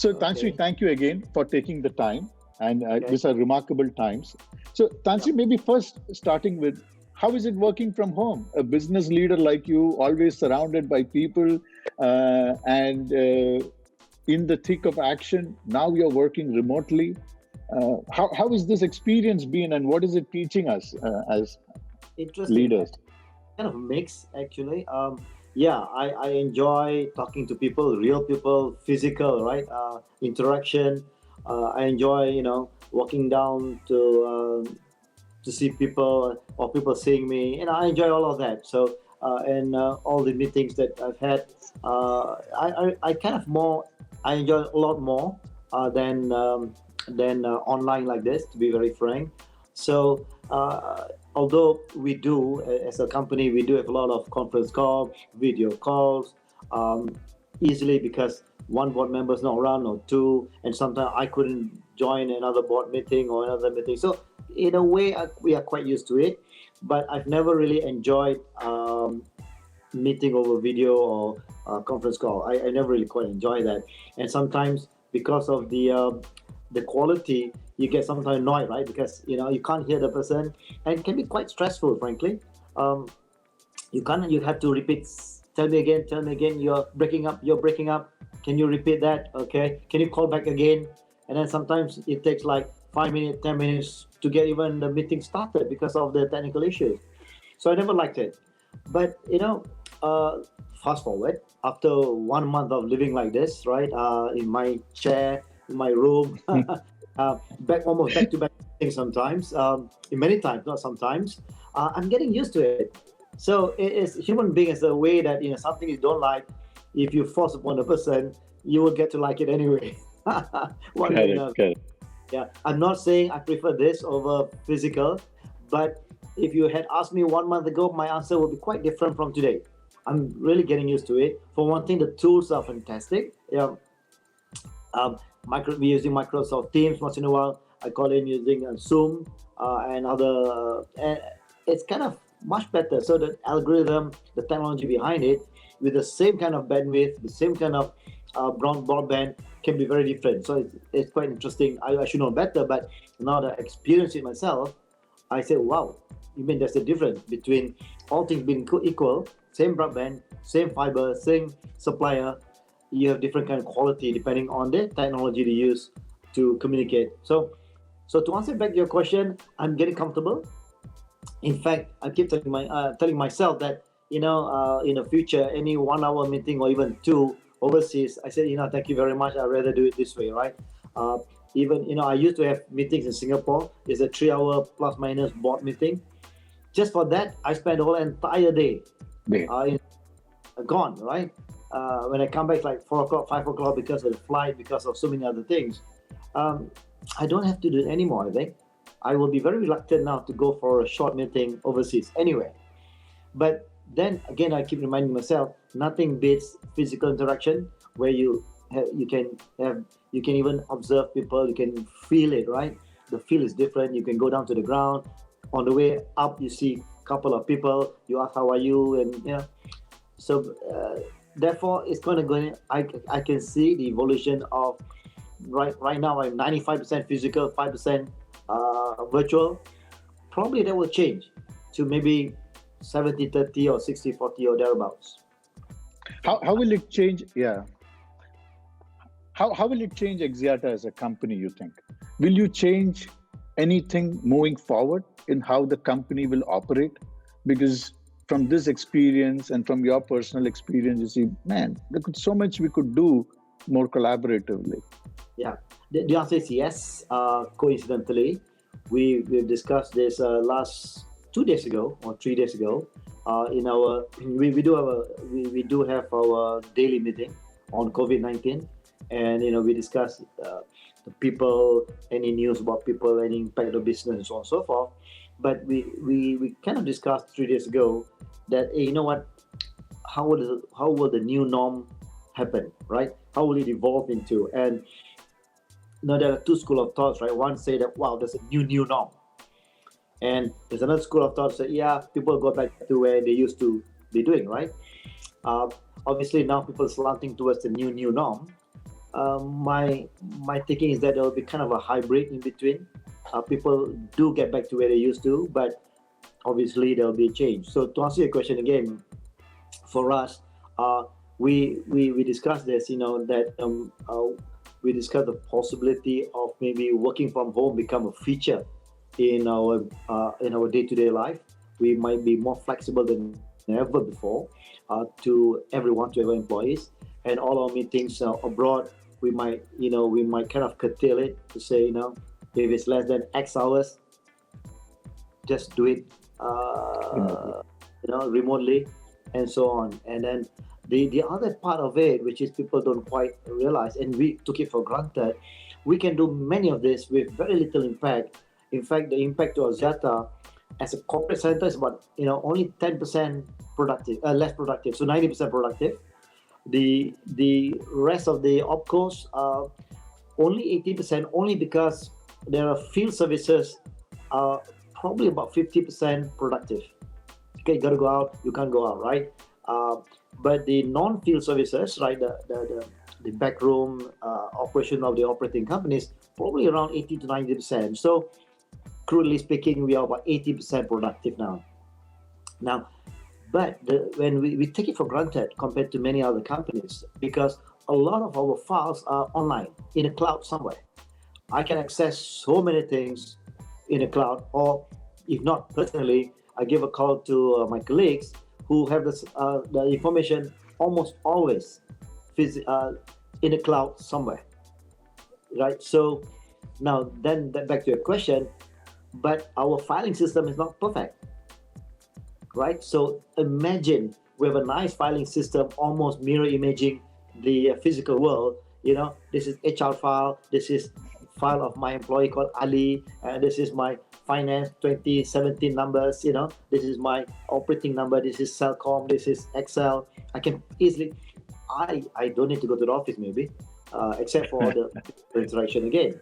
So, Tansri, Okay. thank you again for taking the time. And Okay. these are remarkable times. So, Yeah. Tansri, maybe first starting with how is it working from home? A business leader like you, always surrounded by people and in the thick of action. Now you're working remotely. How has this experience been, and what is it teaching us as Interesting. leaders? Kind of mix actually. Yeah, I enjoy talking to people, real people, physical, right? Interaction. I enjoy, walking down to see people or people seeing me, and I enjoy all of that. So, and all the meetings that I've had, I kind of more, I enjoy a lot more than online like this. To be very frank, so. Although we do, as a company, we do have a lot of conference calls, video calls, um, easily because one board member is not around or two, and sometimes I couldn't join another board meeting or another meeting. So in a way, we are quite used to it, but I've never really enjoyed meeting over video or conference call. I never really quite enjoy that, and sometimes because of the quality, you get sometimes annoyed, right? Because you can't hear the person, and it can be quite stressful, frankly. Um, you can't. You have to repeat. Tell me again. Tell me again. You're breaking up. You're breaking up. Can you repeat that? Okay. Can you call back again? And then sometimes it takes like 5 minutes, 10 minutes to get even the meeting started because of the technical issues. So I never liked it. But uh, fast forward after 1 month of living like this, right? In my chair, in my room, back almost back to back things sometimes. In many times, not sometimes. I'm getting used to it. So it is human being is a way that something you don't like. If you force upon a person, you will get to like it anyway. One way or Correct, another. correct. Yeah, I'm not saying I prefer this over physical, but if you had asked me 1 month ago, my answer would be quite different from today. I'm really getting used to it. For one thing, the tools are fantastic. Yeah, we're using Microsoft Teams once in a while. I call in using Zoom and other, and it's kind of much better. So the algorithm, the technology behind it, with the same kind of bandwidth, the same kind of broadband, can be very different. So it's quite interesting. I should know better, but now that I experience it myself, I say, wow, you mean there's a difference between all things being equal, same broadband, same fiber, same supplier, you have different kind of quality depending on the technology they use to communicate. So to answer back your question, I'm getting comfortable. In fact, I keep telling myself that in the future, any 1 hour meeting or even two overseas, I said, thank you very much. I'd rather do it this way, right? Uh, Even I used to have meetings in Singapore. It's a 3 hour plus minus board meeting. Just for that, I spent the whole entire day Yeah. gone, right? When I come back like 4 o'clock, 5 o'clock because of the flight, because of so many other things, um, I don't have to do it anymore. I think I will be very reluctant now to go for a short meeting overseas anyway. But then again, I keep reminding myself, nothing beats physical interaction where you can even observe people, you can feel it, right? The feel is different. You can go down to the ground. On the way up, you see a couple of people. You ask how are you, and so therefore it's going to go. I can see the evolution of right now. I'm 95% physical, 5% virtual. Probably that will change to maybe 70-30 or 60-40 or thereabouts. How will it change? Yeah. How will it change Axiata as a company, you think? Will you change anything moving forward in how the company will operate? Because from this experience and from your personal experience, you see, man, there could so much we could do more collaboratively. Yeah, the answer is yes. Coincidentally, we've discussed this last 2 days ago or 3 days ago. In our we do have our daily meeting on COVID-19, and we discuss the people, any news about people, any impact of business, and so on and so forth. But we kind of discussed 3 days ago that hey, you know what, how will the new norm happen, right? How will it evolve into? And there are two school of thoughts, right? One say that wow, there's a new norm, and there's another school of thought that yeah, people go back to where they used to be doing, right? Uh, Obviously now people are slanting towards the new norm. my thinking is that there will be kind of a hybrid in between. People do get back to where they used to, but obviously there will be a change. So to answer your question again, for us, we discussed this, that we discussed the possibility of maybe working from home become a feature in our day-to-day life. We might be more flexible than ever before to everyone, to our employees, and all our meetings abroad. We might kind of curtail it to say, if it's less than X hours, just do it, remotely, and so on. And then the other part of it, which is people don't quite realize, and we took it for granted, we can do many of this with very little impact. In fact, the impact to Axiata as a corporate center is about only 10% productive, less productive, so 90% productive. The rest of the opcos are only 80%, only because there are field services probably about 50% productive. Okay, you got to go out, you can't go out, right? But the non-field services, right, the backroom operation of the operating companies, probably around 80 to 90%. So, crudely speaking, we are about 80% productive now. But when we take it for granted compared to many other companies, because a lot of our files are online in a cloud somewhere. I can access so many things in a cloud, or if not personally, I give a call to my colleagues who have the information almost always in a cloud somewhere, right? So now then back to your question, but our filing system is not perfect, right? So imagine we have a nice filing system, almost mirror imaging the physical world. This is HR file, this is file of my employee called Ali, and this is my finance 2017 numbers, this is my operating number, this is Cellcom, this is Excel. I can easily, I don't need to go to the office maybe, except for the interaction again.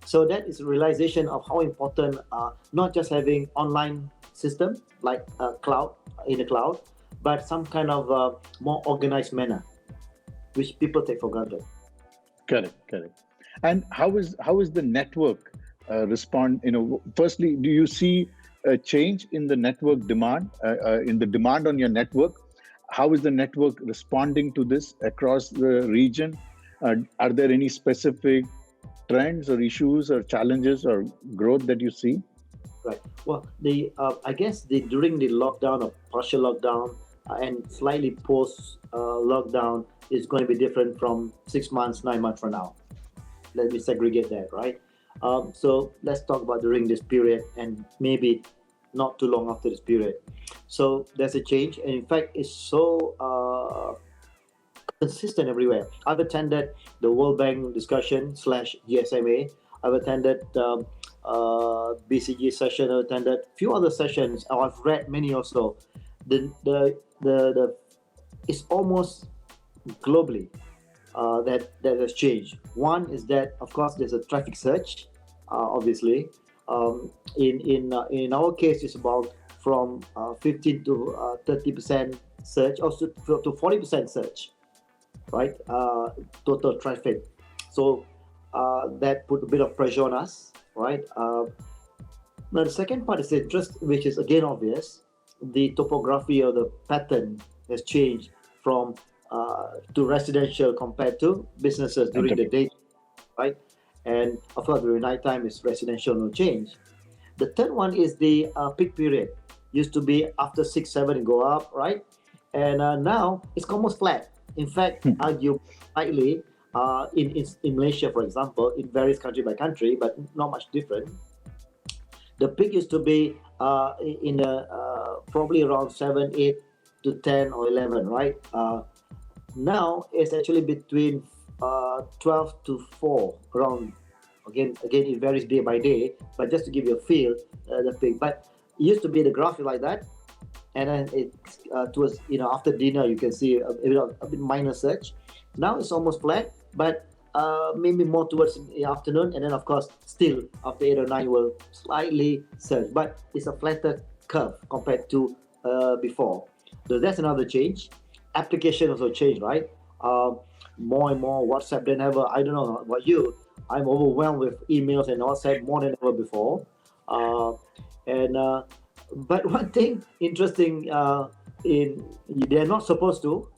So that is a realization of how important not just having online system like cloud, in the cloud, but some kind of more organized manner, which people take for granted. Correct. And how is the network respond? Firstly, do you see a change in the network demand, in the demand on your network? How is the network responding to this across the region? Are there any specific trends or issues or challenges or growth that you see? Right. Well, I guess during the lockdown or partial lockdown and slightly post lockdown is going to be different from 6 months, 9 months from now. Let me segregate that, right? So let's talk about during this period and maybe not too long after this period. So there's a change, and in fact, it's so consistent everywhere. I've attended the World Bank discussion / GSMA. I've attended BCG session. I've attended a few other sessions. I've read many also. The it's almost globally that has changed. One is that, of course, there's a traffic surge. Obviously, in our case, it's about from 15 to 30% surge, also to 40% surge, right? Total traffic. So that put a bit of pressure on us, right? Now the second part is the interest, which is again obvious. The topography or the pattern has changed from to residential compared to businesses during the day, right? And of course, during night time is residential, no change. The third one is the peak period. Used to be after 6, 7 and go up, right? And now it's almost flat. In fact, argue slightly in Malaysia, for example, it varies country by country, but not much different. The peak used to be in probably around 7, 8 to 10 or 11, right? Now it's actually between 12 to 4 around. Again, it varies day by day, but just to give you a feel, the peak. But it used to be the graph like that, and then it's towards after dinner you can see a bit minor surge. Now it's almost flat, but maybe more towards the afternoon, and then of course still after 8 or 9 will slightly surge, but it's a flatter curve compared to before. So that's another change. Application also changed, right? uh, more and more WhatsApp than ever. I don't know about you. I'm overwhelmed with emails and WhatsApp more than ever before. Uh, and But one thing interesting, in they're not supposed to.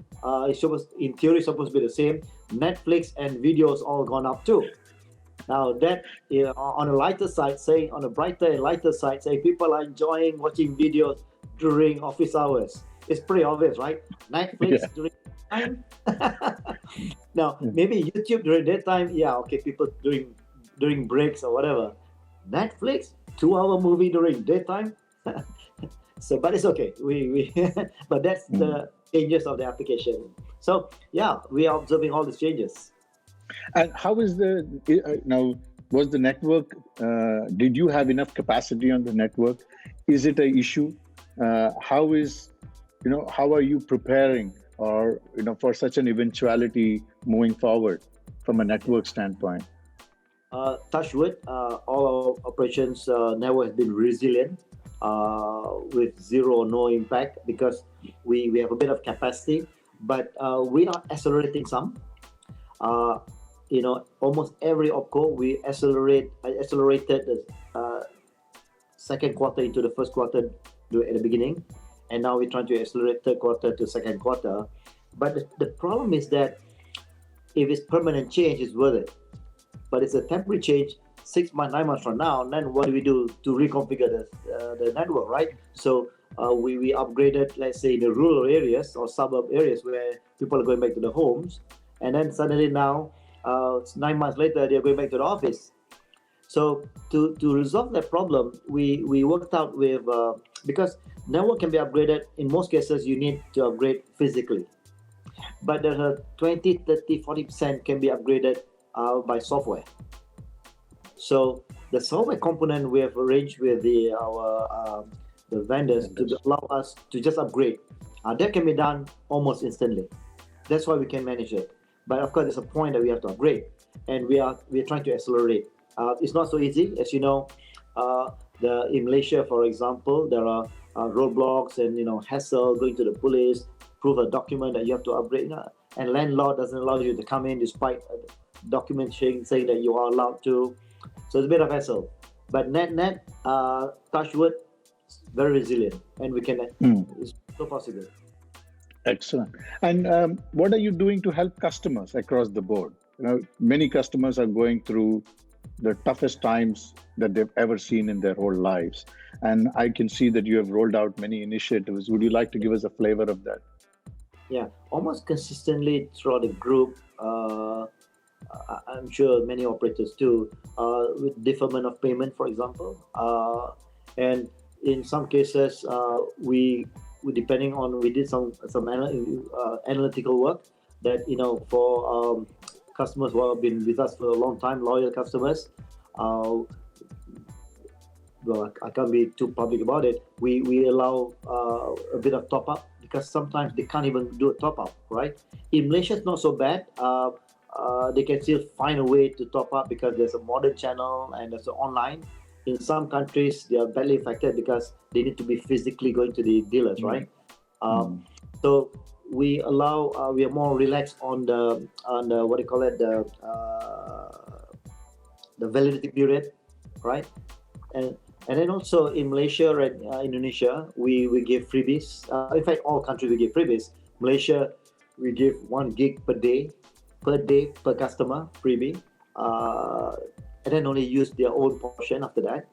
It's supposed, in theory, supposed to be the same. Netflix and videos all gone up too. Now that, on a lighter side, say on a brighter and lighter side, say people are enjoying watching videos during office hours. It's pretty obvious, right? Yeah. Netflix during time. Now Mm. maybe YouTube during daytime, yeah, okay, people during breaks or whatever. Netflix 2 hour movie during daytime. So, but it's okay. We but that's Mm. the changes of the application. So yeah, we are observing all these changes. And how is the now? Was the network? Did you have enough capacity on the network? Is it an issue? How is, how are you preparing, or for such an eventuality moving forward from a network standpoint? Touch wood, all our operations network has been resilient, with zero or no impact, because we have a bit of capacity, but we are accelerating some. Uh, Almost every opco we accelerated the second quarter into the first quarter at the beginning, and now we're trying to accelerate third quarter to second quarter. But the problem is that if it's permanent change, it's worth it. But it's a temporary change, 6 months, 9 months from now. And then what do we do to reconfigure the network, right? So we upgraded, let's say, in the rural areas or suburb areas where people are going back to the homes, and then suddenly now, 9 months later, they're going back to the office. So to resolve that problem, we worked out with, because network can be upgraded. In most cases, you need to upgrade physically, but there's a 20, 30, 40% can be upgraded by software. So the software component we have arranged with the vendors to allow us to just upgrade. That can be done almost instantly. That's why we can manage it. But of course, there's a point that we have to upgrade, and we're trying to accelerate. It's not so easy, as you know. In Malaysia, for example, there are roadblocks and hassle going to the police, prove a document that you have to upgrade, and landlord doesn't allow you to come in despite a document saying that you are allowed to. So it's a bit of hassle. But net, touch wood, very resilient, and we can. It's so possible. Excellent. And what are you doing to help customers across the board? Many customers are going through the toughest times that they've ever seen in their whole lives. And I can see that you have rolled out many initiatives. Would you like to give us a flavor of that? Yeah, almost consistently throughout the group. I'm sure many operators too, with deferment of payment, for example. And in some cases, we depending on, we did some analytical work that for customers who have been with us for a long time, loyal customers. Well, I can't be too public about it. We allow a bit of top up, because sometimes they can't even do a top up, right? In Malaysia, it's not so bad. They can still find a way to top up because there's a modern channel and there's an online. In some countries, they are badly affected because they need to be physically going to the dealers, right? So we allow, we are more relaxed on the what do you call it, the validity period, right? And then also in Malaysia and Indonesia, we give freebies. In fact, all countries we give freebies. Malaysia, we give 1 gig per day per customer freebie, and then only use their own portion after that.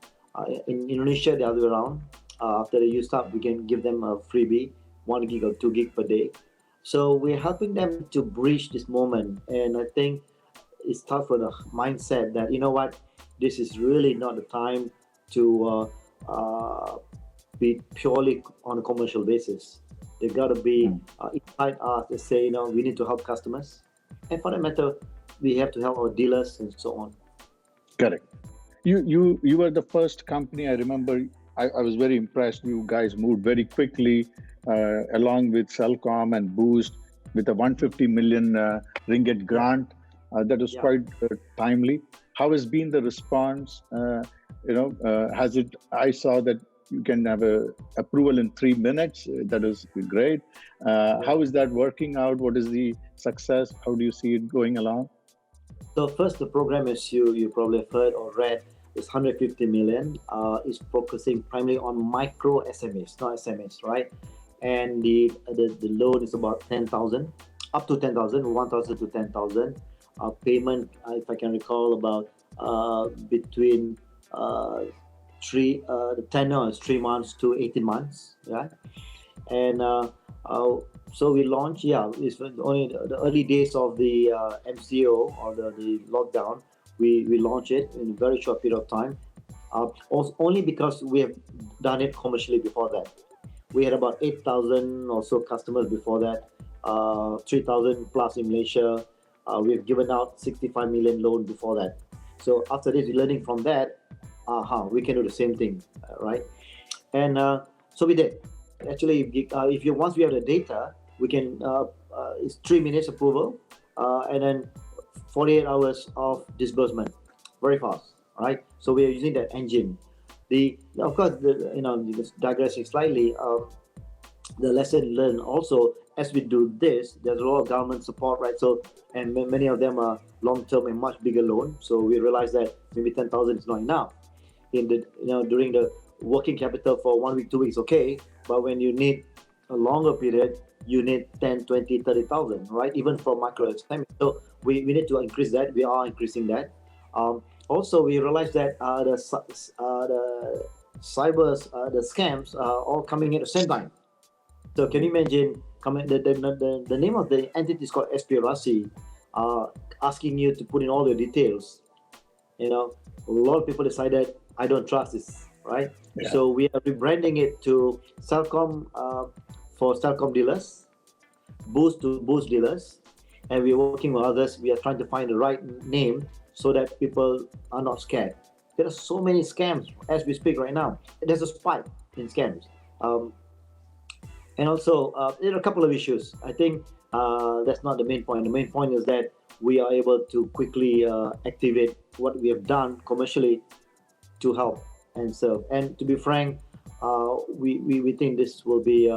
In Indonesia, the other way around. After they use up, we can give them a freebie, 1 gig or 2 gig per day. So we're helping them to bridge this moment, and I think it's tough for the mindset that, you know what, this is really not the time to be purely on a commercial basis. They got to be inside us to say, we need to help customers, and for that matter, we have to help our dealers and so on. Correct. You were the first company. I remember. I was very impressed. You guys moved very quickly, along with Celcom and Boost, with a 150 million ringgit grant. That was quite timely. How has been the response? Has it? I saw that you can have a approval in 3 minutes. That is great. How is that working out? What is the success? How do you see it going along? So first, the program, as you probably have heard or read, is 150 million. Is focusing primarily on micro SMEs, not SMEs, right? And the loan is about 10,000, up to 10,000, 1,000 to 10,000. Payment, if I can recall, about between the tenure is 3 months to 18 months, yeah. And so we launched, it's only the early days of the MCO or the lockdown. We launched it in a very short period of time, only because we have done it commercially before that. We had about 8,000 or so customers before that, 3,000 plus in Malaysia. We've given out 65 million loan before that. So after this, learning from that, we can do the same thing, right? And so we did. Actually, if you once we have the data, we can it's 3 minutes approval, and then 48 hours of disbursement, very fast, right? So we are using that engine. Of course, just digressing slightly, the lesson learned also as we do this, there's a lot of government support, right? So, and many of them are long-term and much bigger loan. So we realized that maybe 10,000 is not enough. During the working capital for 1 week, 2 weeks, okay. But when you need a longer period, you need 10, 20, 30,000, right? Even for micro SME. So we need to increase that. We are increasing that. Also, we realized that the scams are all coming at the same time. So can you imagine, the name of the entity is called aspirasi, asking you to put in all your details. A lot of people decided, I don't trust this, right? Yeah. So we are rebranding it to Celcom for Celcom dealers, Boost to Boost dealers, and we're working with others. We are trying to find the right name so that people are not scared. There are so many scams as we speak right now. There's a spike in scams. And also, there are a couple of issues. I think that's not the main point. The main point is that we are able to quickly activate what we have done commercially to help and serve. And to be frank, we think this will be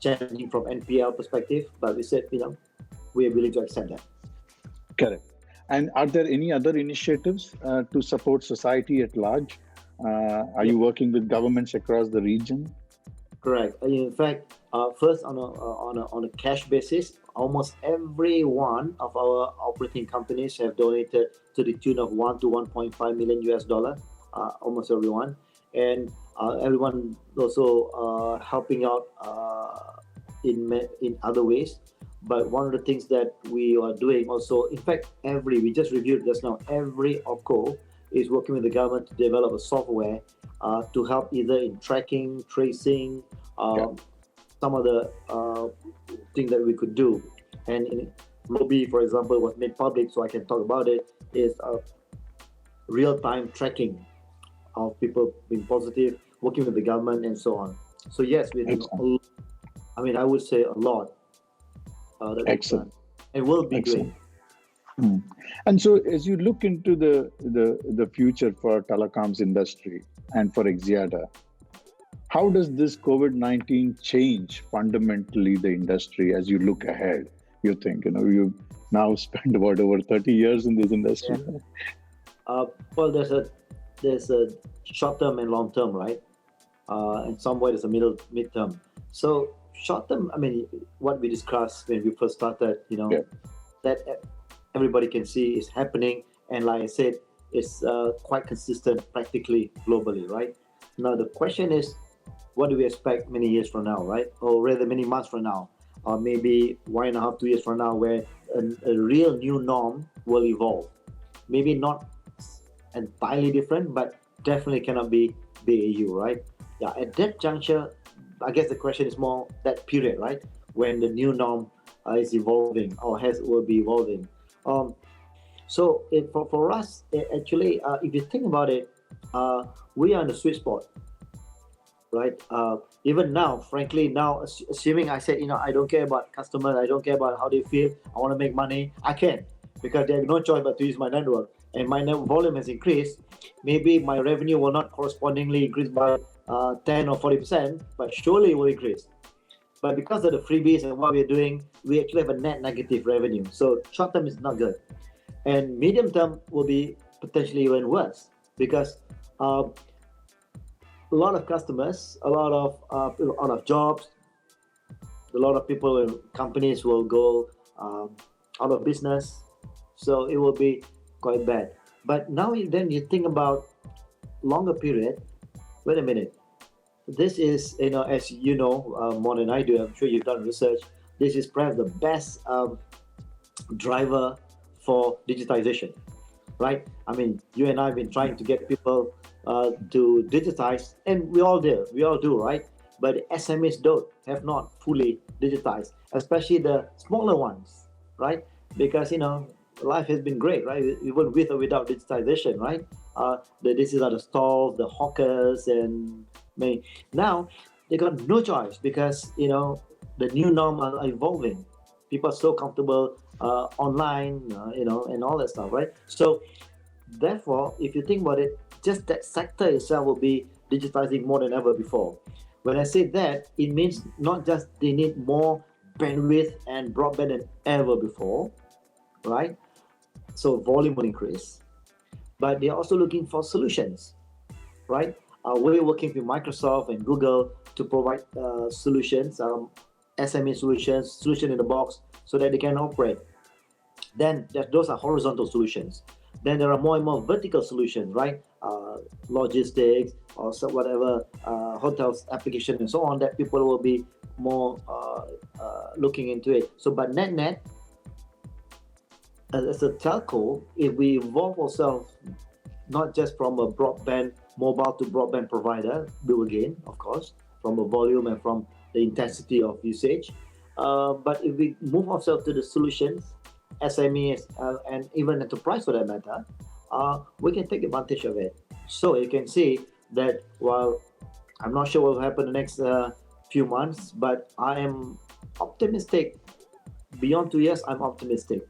challenging from NPL perspective, but we said, we are willing to accept that. Correct. And are there any other initiatives to support society at large? Are you working with governments across the region? Correct. In fact, first on a cash basis, almost every one of our operating companies have donated to the tune of $1 to $1.5 million US. Almost everyone, and everyone also helping out in other ways. But one of the things that we are doing also, in fact, we just reviewed just now, every OPCO is working with the government to develop a software to help either in tracking, tracing, some of the things that we could do. And in Lobby, for example, was made public, so I can talk about it, is real-time tracking of people being positive, working with the government, and so on. So yes, we do. I would say a lot. Excellent. It will be great. And so, as you look into the future for telecoms industry and for Axiata, how does this COVID-19 change fundamentally the industry as you look ahead? You think, you've now spent about over 30 years in this industry. Yeah. Well, there's a short term and long term, right? And somewhere there's a mid-term. So short term, what we discussed when we first started, that everybody can see is happening, and like I said, it's quite consistent practically globally, right? Now the question is, what do we expect many years from now, right? Or rather many months from now, or maybe 1.5, 2 years from now, where a real new norm will evolve. Maybe not entirely different, but definitely cannot be BAU, right? Yeah, at that juncture, I guess the question is more that period, right? When the new norm is evolving or will be evolving. So for us, actually, if you think about it, we are in the sweet spot, right? Even now, frankly, assuming I said, I don't care about customers, I don't care about how they feel, I want to make money, I can, because they have no choice but to use my network, and my volume has increased. Maybe my revenue will not correspondingly increase by 10 or 40%, but surely it will increase. But because of the freebies and what we're doing, we actually have a net negative revenue. So short term is not good. And medium term will be potentially even worse because a lot of customers, a lot of jobs, a lot of people and companies will go out of business. So it will be quite bad. But now then you think about longer period. Wait a minute. This is, as you know, more than I do, I'm sure you've done research. This is perhaps the best driver for digitization, right? I mean, you and I have been trying to get people to digitize, and we all do, right? But SMEs have not fully digitized, especially the smaller ones, right? Because life has been great, right? Even with or without digitization, right? This is the stalls, the hawkers, and now they got no choice because the new norm are evolving. People are so comfortable online, and all that stuff, right? So therefore, if you think about it, just that sector itself will be digitizing more than ever before. When I say that, it means not just they need more bandwidth and broadband than ever before, right? So volume will increase, but they're also looking for solutions, right? We're working with Microsoft and Google to provide solutions, SME solutions, solution in the box, so that they can operate. Then those are horizontal solutions. Then there are more and more vertical solutions, right? Logistics or whatever, hotels application and so on, that people will be more looking into it. So, but net, as a telco, if we evolve ourselves not just from a mobile to broadband provider, we will gain, of course, from a volume and from the intensity of usage. But if we move ourselves to the solutions, SMEs and even enterprise for that matter, we can take advantage of it. So you can see that while I'm not sure what will happen the next few months, but I am optimistic. Beyond 2 years, I'm optimistic.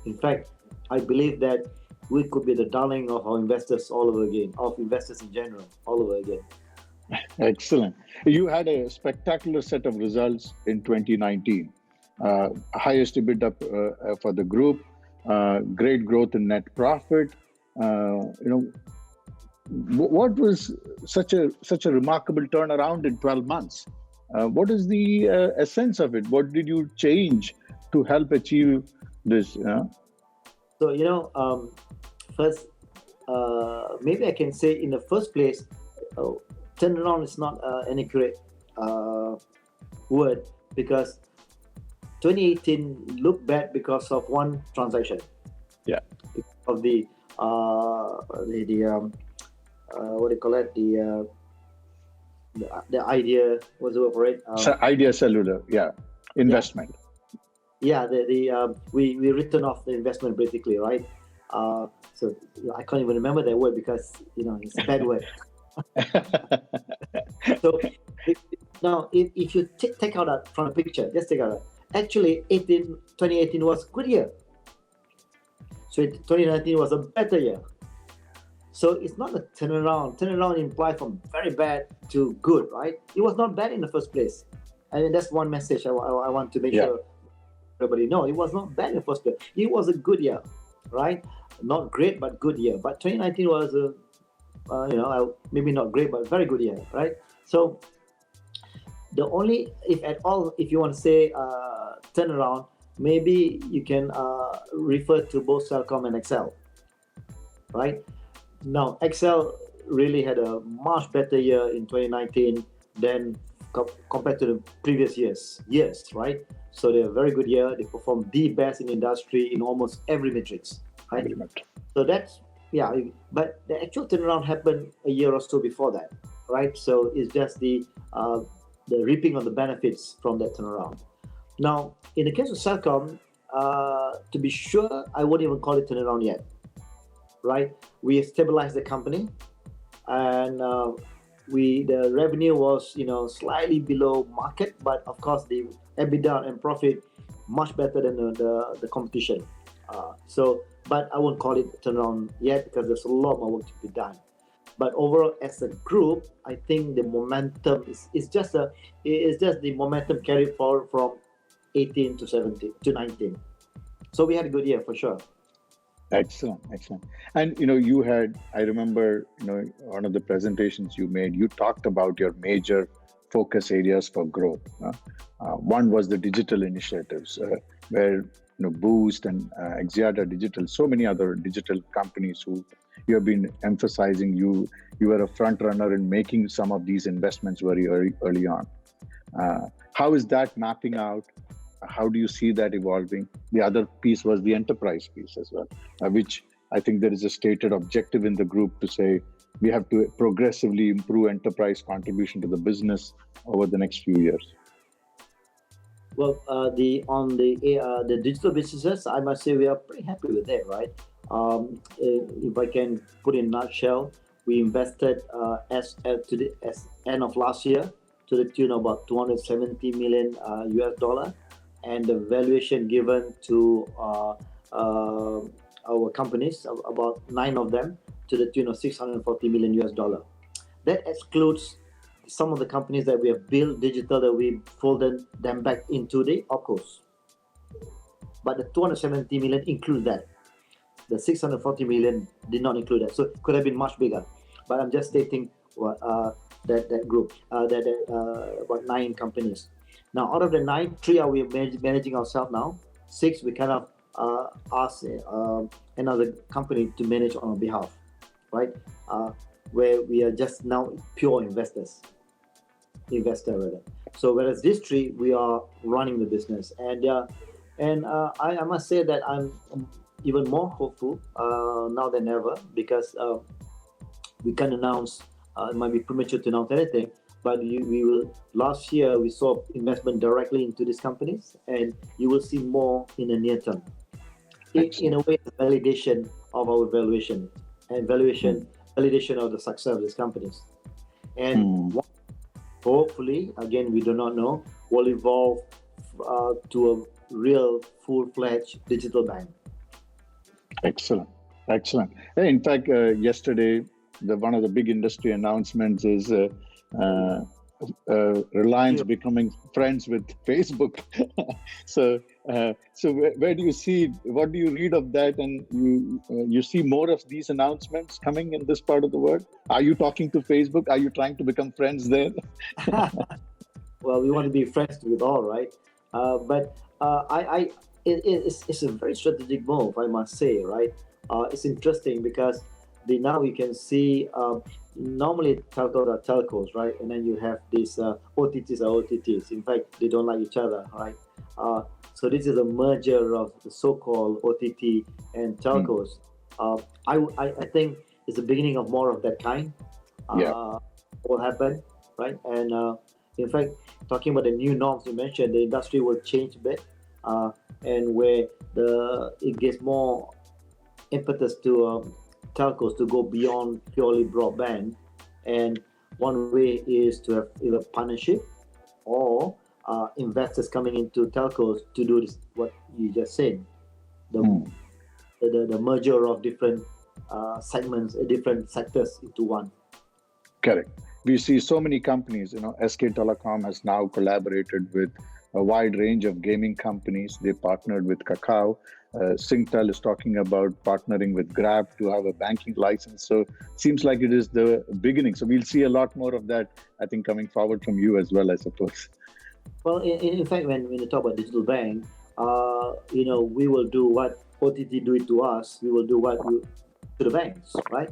In fact, I believe that we could be the darling of our investors all over again, of investors in general, all over again. Excellent. You had a spectacular set of results in 2019. Highest EBITDA for the group, great growth in net profit. What was such a remarkable turnaround in 12 months? What is the essence of it? What did you change to help achieve this? So, first, maybe I can say in the first place, turnaround is not an accurate word, because 2018 looked bad because of one transaction. Yeah. Of the what do you call it? The idea was over it. Idea Cellular, yeah, investment. Yeah, we written off the investment basically, right? So I can't even remember that word because it's a bad word. So now, if you take out that from the picture, just take out that. Actually, 2018 was a good year. So 2019 was a better year. So it's not a turnaround. Turnaround implies from very bad to good, right? It was not bad in the first place. I mean, that's one message I want to make sure everybody know. It was not bad in the first place. It was a good year, right? Not great, but good year. But 2019 was maybe not great, but very good year, right? So the only, if at all, if you want to say turnaround, maybe you can refer to both Celcom and XL, right? Now, XL really had a much better year in 2019 than compared to the previous years, right? So they're a very good year. They performed the best in the industry in almost every matrix, right? So that's, but the actual turnaround happened a year or so before that, right? So it's just the reaping of the benefits from that turnaround. Now, in the case of Celcom, to be sure, I wouldn't even call it turnaround yet, right? We stabilized the company, and the revenue was slightly below market, but of course the EBITDA and profit much better than the competition. But I won't call it turnaround yet because there's a lot more work to be done. But overall, as a group, I think the momentum is just the momentum carried forward from 18 to 17 to 19. So we had a good year for sure. Excellent, excellent. And I remember, one of the presentations you made, you talked about your major focus areas for growth. One was the digital initiatives, where Boost and Axiata Digital, so many other digital companies who you have been emphasizing. You were a front runner in making some of these investments very early on. How is that mapping out? How do you see that evolving? The other piece was the enterprise piece as well, which I think there is a stated objective in the group to say we have to progressively improve enterprise contribution to the business over the next few years. Well, the digital businesses, I must say we are pretty happy with that, right? If I can put in a nutshell, we invested as end of last year to the tune of about 270 million US dollar, and the valuation given to our companies, about 9 of them, to the tune of 640 million US dollar. That excludes some of the companies that we have built digital, that we folded them back into the opcos. But the 270 million includes that. The 640 million did not include that, so it could have been much bigger. But I'm just stating that group, about 9 companies. Now, out of the 9, 3 are we managing ourselves now. 6 we kind of ask another company to manage on our behalf, right? Where we are just now pure investor rather. So whereas these 3, we are running the business, and I must say that I'm even more hopeful now than ever, because we can announce. It might be premature to announce anything, but we will. Last year we saw investment directly into these companies, and you will see more in the near term. In a way, validation of our valuation and validation of the success of these companies, and hopefully, again, we do not know, will evolve to a real full-fledged digital bank. Excellent. In fact, yesterday, one of the big industry announcements is Reliance becoming friends with Facebook. So where do you see? What do you read of that? And you see more of these announcements coming in this part of the world? Are you talking to Facebook? Are you trying to become friends there? Well, we want to be friends with all, right? But it's a very strategic move, I must say, right? It's interesting because now we can see, normally telcos are telcos, right? And then you have these OTTs are OTTs. In fact, they don't like each other, right? So this is a merger of the so-called OTT and telcos. I think it's the beginning of more of that kind. Will happen, right? And in fact, talking about the new norms you mentioned, the industry will change a bit, and where it gives more impetus to telcos to go beyond purely broadband. And one way is to have either partnership or investors coming into telcos to do this, what you just said, the merger of different segments, different sectors into one. Correct. We see so many companies. SK Telecom has now collaborated with a wide range of gaming companies. They partnered with Kakao. Singtel is talking about partnering with Grab to have a banking license. So seems like it is the beginning. So we'll see a lot more of that, I think, coming forward from you as well, I suppose. Well, in fact, when you talk about digital bank, we will do what OTT do it to us. We will do what to the banks, right?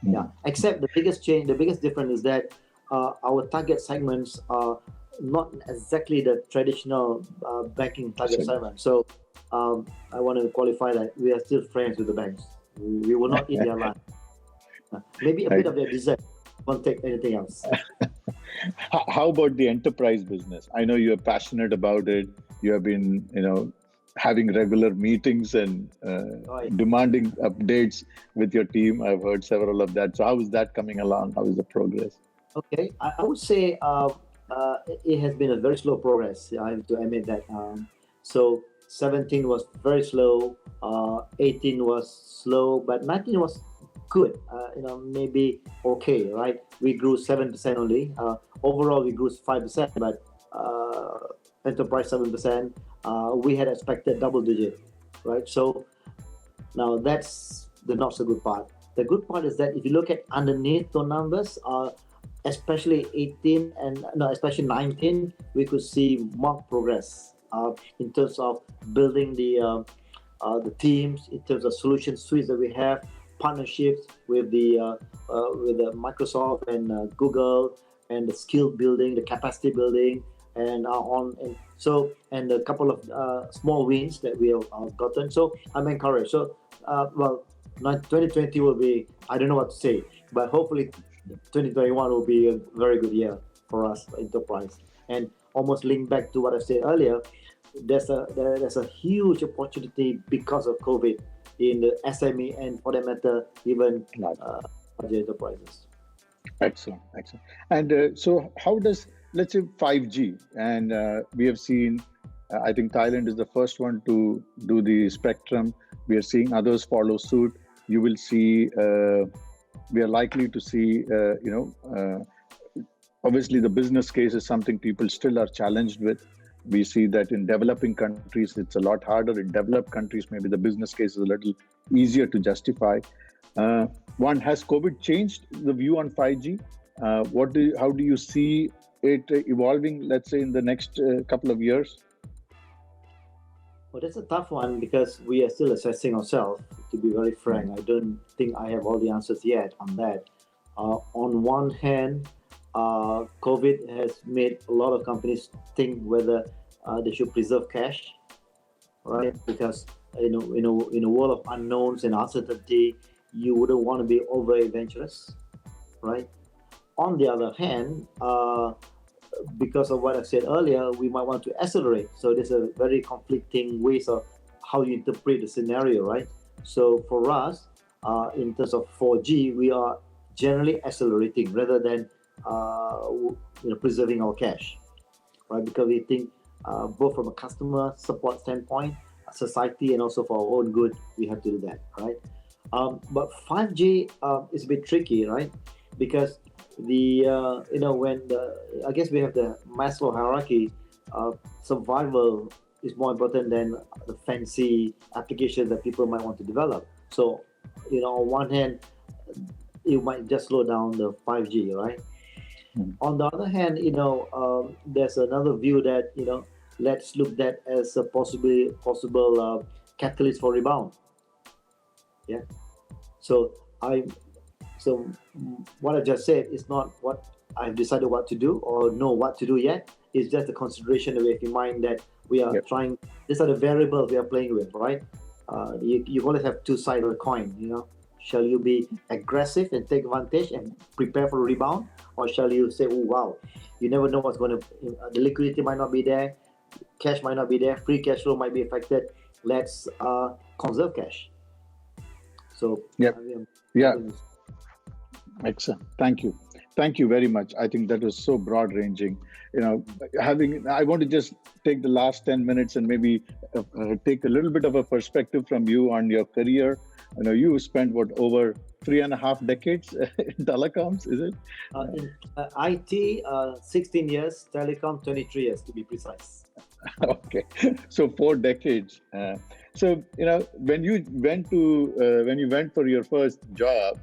Yeah. Except the biggest change, the biggest difference is that our target segments are not exactly the traditional banking target segment. So I want to qualify that we are still friends with the banks. We will not eat their lunch. Maybe a bit of their dessert. Won't take anything else. How about the enterprise business? I know you're passionate about it. You have been, having regular meetings and demanding updates with your team. I've heard several of that. So how is that coming along? How is the progress? Okay, I would say it has been a very slow progress. I have to admit that. So 17 was very slow, 18 was slow, but 19 was good, maybe okay, right? We grew 7% only. Overall, we grew 5%, but enterprise 7%. We had expected double digit, right? So now that's the not so good part. The good part is that if you look at underneath the numbers, especially 18 and no, especially 19, we could see marked progress in terms of building the teams, in terms of solution suites that we have, partnerships with the Microsoft and Google, and the skill building, the capacity building, and and a couple of small wins that we have gotten. So I'm encouraged. So 2020 will be, I don't know what to say, but hopefully 2021 will be a very good year for us, enterprise. And almost link back to what I said earlier, there's a huge opportunity because of COVID in the SME, and for that matter, even larger enterprises. Excellent, excellent. And so, how does, let's say, 5G? And we have seen, I think Thailand is the first one to do the spectrum. We are seeing others follow suit. You will see, we are likely to see, obviously the business case is something people still are challenged with. We see that in developing countries, it's a lot harder. In developed countries, maybe the business case is a little easier to justify. One, has COVID changed the view on 5G? How do you see it evolving, let's say, in the next couple of years? Well, that's a tough one because we are still assessing ourselves, to be very frank. I don't think I have all the answers yet on that. On one hand, COVID has made a lot of companies think whether they should preserve cash, right? Because in a world of unknowns and uncertainty, you wouldn't want to be over adventurous, right? On the other hand, because of what I said earlier, we might want to accelerate. So there's a very conflicting ways of how you interpret the scenario, right? So for us, in terms of 4G, we are generally accelerating rather than preserving our cash, right? Because we think both from a customer support standpoint, society, and also for our own good, we have to do that, right? But 5G is a bit tricky, right? Because I guess we have the Maslow hierarchy. Survival is more important than the fancy applications that people might want to develop. So, on one hand, it might just slow down the 5G, right? On the other hand, there's another view that let's look that as a possible catalyst for rebound. Yeah. So what I just said is not what I've decided what to do or know what to do yet. It's just a consideration that we have in mind that we are trying. These are the variables we are playing with, right? You always have two sides of the coin. Shall you be aggressive and take advantage and prepare for a rebound, or shall you say, "Oh wow, you never know what's going to. The liquidity might not be there, cash might not be there, free cash flow might be affected. Let's conserve cash." So Excellent. Thank you very much. I think that was so broad ranging. I want to just take the last 10 minutes and maybe take a little bit of a perspective from you on your career. You spent over 3.5 decades in telecoms, is it? In IT, 16 years, telecom, 23 years to be precise. Okay, so 4 decades. So when you went for your first job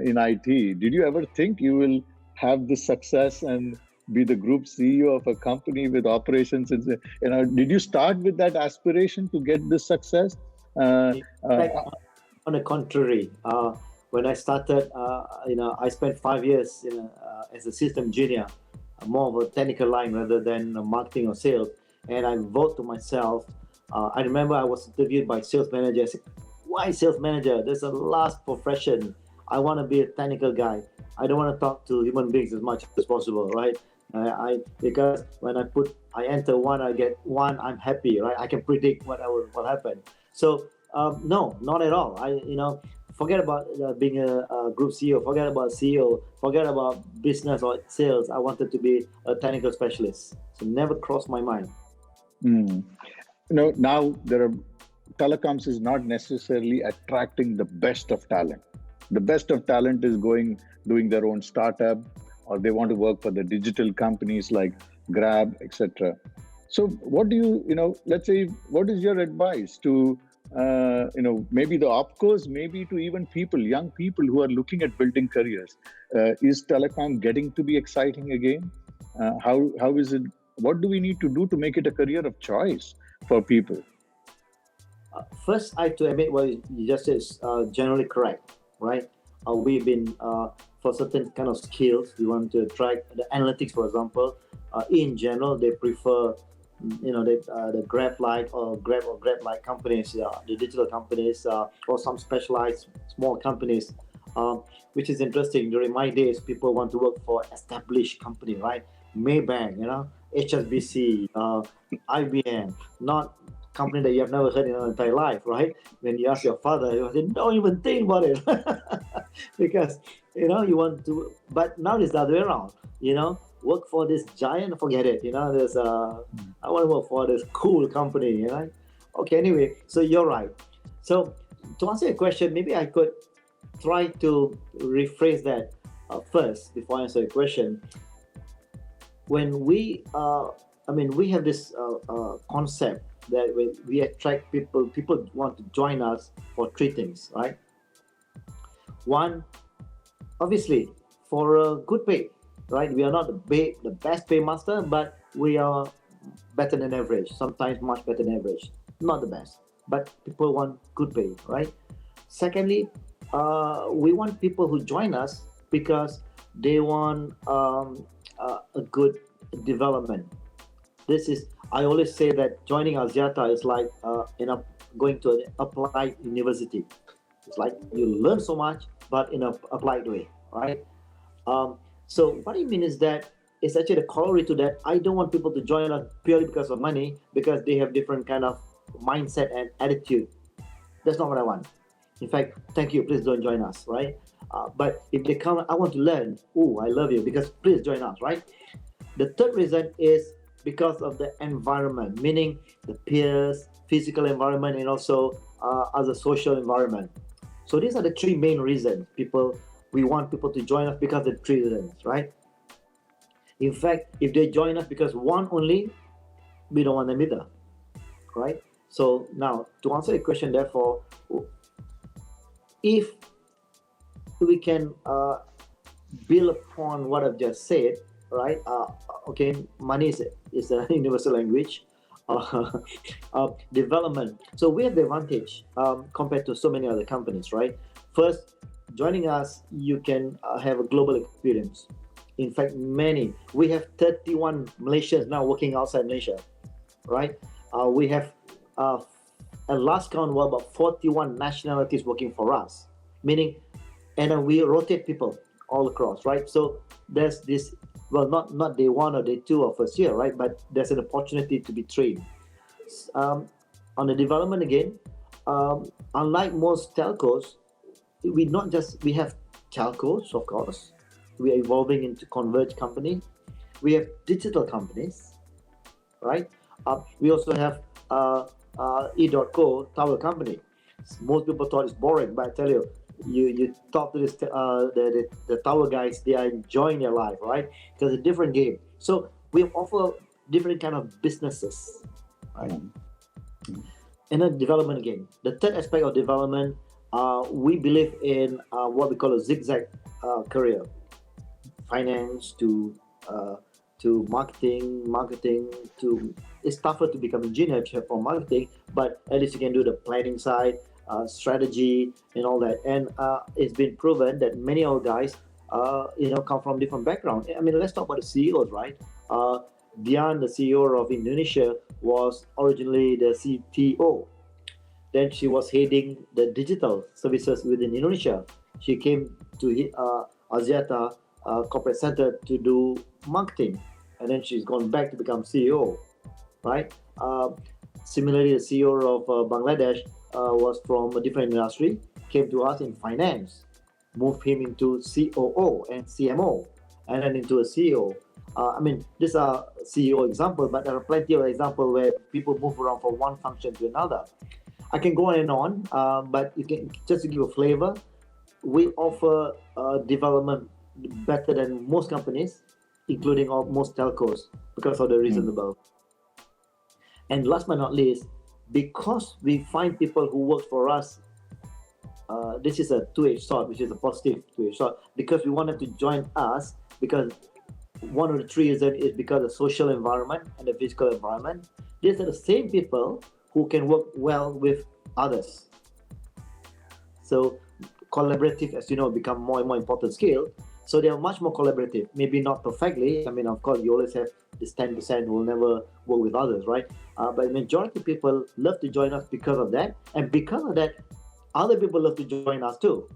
in IT, did you ever think you will have this success and be the group CEO of a company with operations? Did you start with that aspiration to get this success? On the contrary, when I started, I spent 5 years as a system engineer, more of a technical line rather than marketing or sales. And I vowed to myself, I remember I was interviewed by sales manager. I said, "Why sales manager? There's a last profession. I want to be a technical guy. I don't want to talk to human beings as much as possible, right? Because when I enter one, I get one, I'm happy, right? I can predict what will happen." So no, not at all. Forget about being a group CEO, forget about CEO, forget about business or sales. I wanted to be a technical specialist. So never crossed my mind. Now telecoms is not necessarily attracting the best of talent. The best of talent is doing their own startup, or they want to work for the digital companies like Grab, etc. So, what do let's say, what is your advice to, maybe the opcos, maybe to even people, young people who are looking at building careers? Is telecom getting to be exciting again? How is it? What do we need to do to make it a career of choice for people? First, I have to admit what you just said is generally correct, right? We've been for certain kind of skills we want to attract the analytics, for example. In general, they prefer the Grab-like or Grab-like companies, the digital companies, or some specialized small companies, which is interesting. During my days, people want to work for established company, right? Maybank, HSBC, IBM, not company that you have never heard in your entire life, right? When you ask your father, he will say, don't even think about it. Because, you want to, but now it's the other way around, work for this giant, forget it, there's I want to work for this cool company, Okay, anyway, so you're right. So to answer your question, maybe I could try to rephrase that first before I answer your question. When we have this concept that we attract people want to join us for three things, right? One, obviously, for a good pay, right? We are not the best paymaster, but we are better than average, sometimes much better than average. Not the best, but people want good pay, right? Secondly, we want people who join us because they want a good development. I always say that joining Axiata is like going to an applied university. It's like you learn so much, but in an applied way, right? So what I mean is that it's actually the corollary to that. I don't want people to join us purely because of money, because they have different kind of mindset and attitude. That's not what I want. In fact, thank you, please don't join us, right? But if they come, I want to learn. Oh, I love you, because please join us, right? The third reason is because of the environment, meaning the peers, physical environment, and also other social environment. So these are the three main reasons we want people to join us, because of the three reasons, right? In fact, if they join us because one only, we don't want them either, right? So now, to answer your question, therefore, if we can build upon what I've just said, right? Okay, money is a universal language. Development. So we have the advantage compared to so many other companies, right? First, joining us, you can have a global experience. In fact, we have 31 Malaysians now working outside Malaysia, right? We have, at last count, about 41 nationalities working for us, meaning, and we rotate people all across, right? So there's this, well, not day one or day two of first year, right? But there's an opportunity to be trained. On the development again, unlike most telcos, we have telcos, of course. We are evolving into converged company. We have digital companies, right? We also have E.co, tower company. Most people thought it's boring, but I tell you, you talk to the tower guys, they are enjoying their life, right? Because it's a different game. So we offer different kind of businesses, right? And then development again. The third aspect of development, we believe in what we call a zigzag career. Finance to marketing to, it's tougher to become engineer for marketing, but at least you can do the planning side, strategy and all that. And it's been proven that many of our guys come from different backgrounds. I mean, let's talk about the CEOs, right? Dian, the CEO of Indonesia, was originally the CTO. Then she was heading the digital services within Indonesia. She came to Axiata corporate center to do marketing, and then she's gone back to become CEO, right? Similarly, the CEO of Bangladesh was from a different industry, came to us in finance, moved him into COO and CMO, and then into a CEO. I mean, these are CEO examples, but there are plenty of examples where people move around from one function to another. I can go on and on, but you can just to give a flavor. we offer development better than most companies, including most telcos, because of the reason Mm. above. And last but not least, because we find people who work for us, this is a two-edged sword, which is a positive two-edged sword, because we want them to join us, because one of the three reasons is because of the social environment and the physical environment. These are the same people who can work well with others. So collaborative, as you know, become more and more important skill. So they are much more collaborative. Maybe not perfectly. I mean, of course, you always have this 10% who will never work with others, right? But majority of people love to join us because of that, and because of that, other people love to join us too.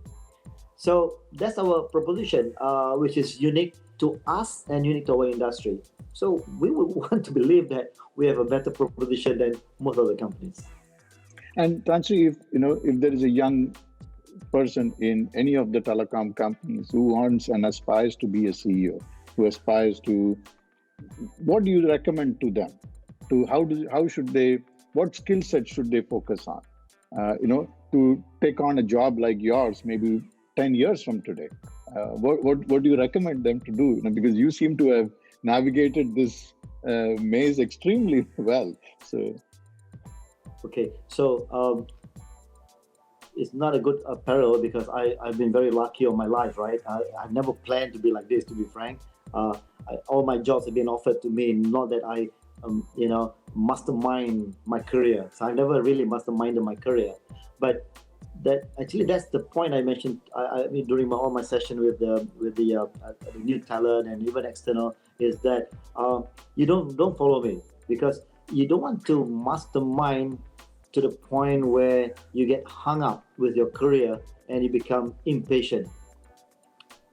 So that's our proposition, which is unique to us and unique to our industry. So we would want to believe that we have a better proposition than most other companies. And Tansi, if there is a young person in any of the telecom companies who wants and aspires to be a CEO, who aspires to, what do you recommend to them? To how should they, what skill set should they focus on? To take on a job like yours, maybe 10 years from today. What do you recommend them to do? Because you seem to have navigated this maze extremely well. So Okay, so it's not a good parallel, because I've been very lucky all my life, right? I've never planned to be like this, to be frank. All my jobs have been offered to me, not that I, mastermind my career. So I never really masterminded my career. But that's the point I mentioned. I mean, during all my session with the new talent and even external, is that you don't follow me, because you don't want to mastermind to the point where you get hung up with your career and you become impatient,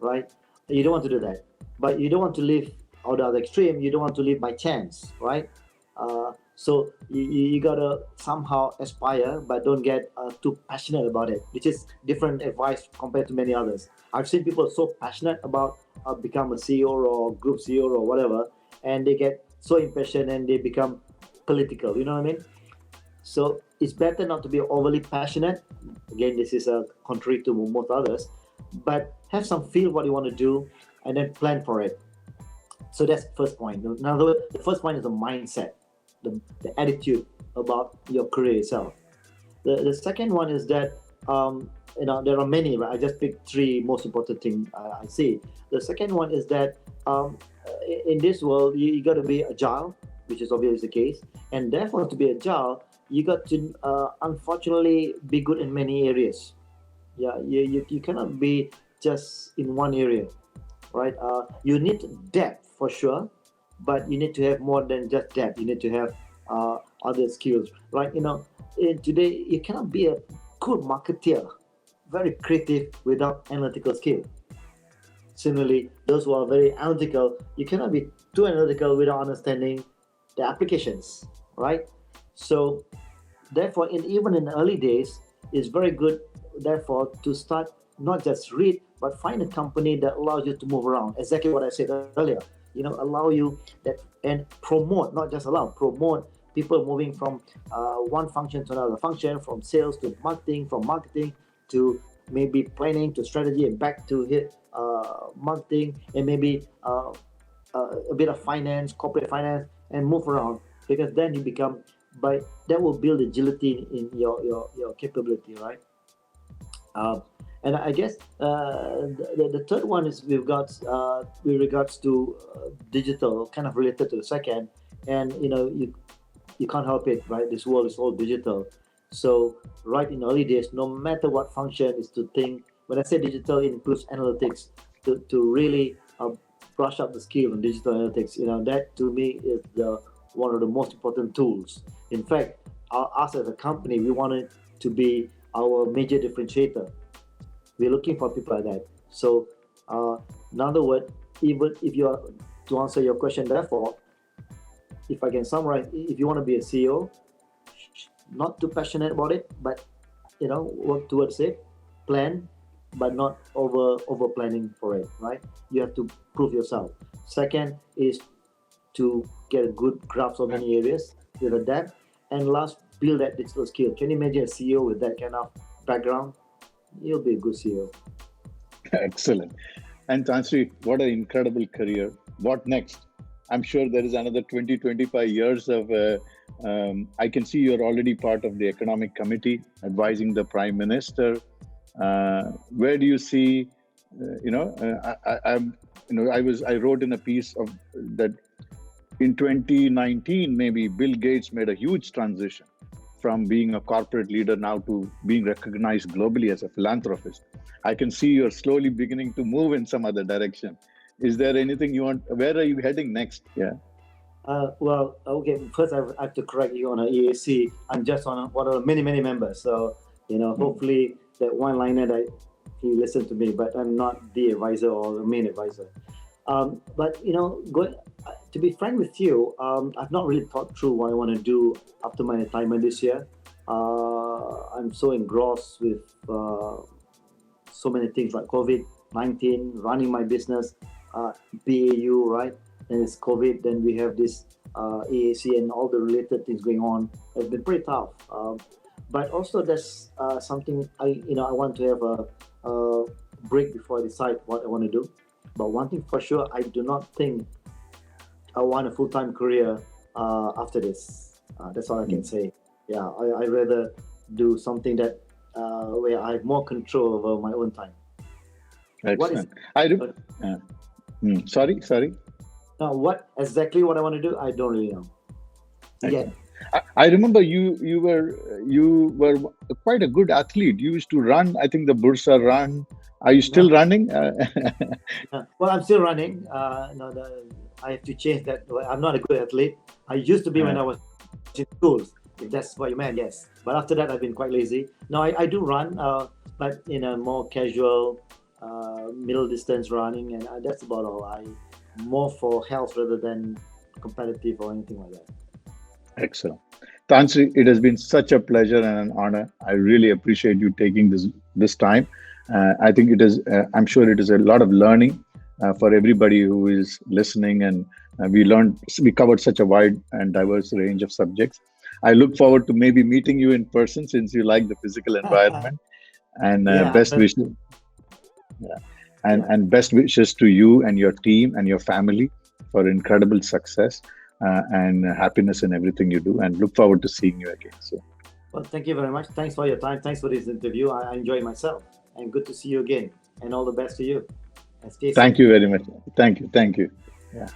right? You don't want to do that, but you don't want to live on the other extreme. You don't want to live by chance, right? So you gotta somehow aspire, but don't get too passionate about it, which is different advice compared to many others. I've seen people so passionate about become a CEO or group CEO or whatever, and they get so impatient and they become political. You know what I mean? So it's better not to be overly passionate. Again, this is contrary to most others, but have some feel what you want to do and then plan for it. So that's the first point. In other words, the first point is the mindset, the attitude about your career itself. The second one is that there are many, but I just picked three most important things I see. The second one is that in this world you got to be agile, which is obviously the case, and therefore to be agile, you got to unfortunately be good in many areas. Yeah, you cannot be just in one area, right? You need depth for sure, but you need to have more than just depth. You need to have other skills, right? Today you cannot be a good marketeer, very creative without analytical skill. Similarly, those who are very analytical, you cannot be too analytical without understanding the applications, right? So therefore, even in the early days, it's very good, therefore, to start not just read, but find a company that allows you to move around. Exactly what I said earlier. Allow you that, and promote, not just allow, promote people moving from one function to another function, from sales to marketing, from marketing to maybe planning to strategy, and back to hit marketing, and maybe a bit of finance, corporate finance, and move around, because then you become, by that will build agility in your capability, right? And I guess the third one is with regards to digital, kind of related to the second, and you can't help it, right? This world is all digital. So right in early days, no matter what function, is to think. When I say digital, it includes analytics, to really brush up the skill on digital analytics. That to me is the one of the most important tools. In fact, us as a company, we want it to be our major differentiator. We're looking for people like that. So, in other words, even if you are, to answer your question, therefore, if I can summarize, if you want to be a CEO, not too passionate about it, but work towards it, plan, but not over planning for it, right? You have to prove yourself. Second is to get a good grasp of many areas with a depth, and last, build that digital skill. Can you imagine a CEO with that kind of background? you'll be a good CEO. Excellent. And Tansri, what an incredible career. What next? I'm sure there is another 20, 25 years of. I can see you're already part of the economic committee advising the Prime Minister. Where do you see? I'm. I wrote in a piece of that in 2019. Maybe Bill Gates made a huge transition from being a corporate leader now to being recognized globally as a philanthropist. I can see you're slowly beginning to move in some other direction. Is there anything you want? Where are you heading next? Yeah. Well, okay. First, I have to correct you on a EAC. I'm just one of the many, many members. So, hopefully that one liner that he listened to me, but I'm not the advisor or the main advisor. But to be frank with you, I've not really thought through what I want to do after my retirement this year. I'm so engrossed with so many things like COVID-19, running my business, BAU, right? Then it's COVID, then we have this EAC and all the related things going on. It's been pretty tough. But also there's something I want to have a break before I decide what I want to do. But one thing for sure, I do not think I want a full-time career after this. That's all I can say. Yeah, I rather do something that where I have more control over my own time. Excellent. I do. Sorry. Now, what I want to do, I don't really know. Yeah. I remember you were quite a good athlete. You used to run. I think the Bursa run. Are you still running? Well, I'm still running. I have to change that. I'm not a good athlete. I used to be when I was in schools. If that's what you meant, yes. But after that, I've been quite lazy. No, I do run, but in a more casual, middle distance running, and that's about all. I'm more for health rather than competitive or anything like that. Excellent. Tansri, it has been such a pleasure and an honor. I really appreciate you taking this time. I think it is. I'm sure it is a lot of learning for everybody who is listening, and we covered such a wide and diverse range of subjects. I look forward to maybe meeting you in person since you like the physical environment. And best wishes. Yeah. And best wishes to you and your team and your family for incredible success and happiness in everything you do. And look forward to seeing you again. So, well, thank you very much. Thanks for your time. Thanks for this interview. I enjoy myself, and good to see you again. And all the best to you. And stay safe. Thank you very much. Thank you. Yeah.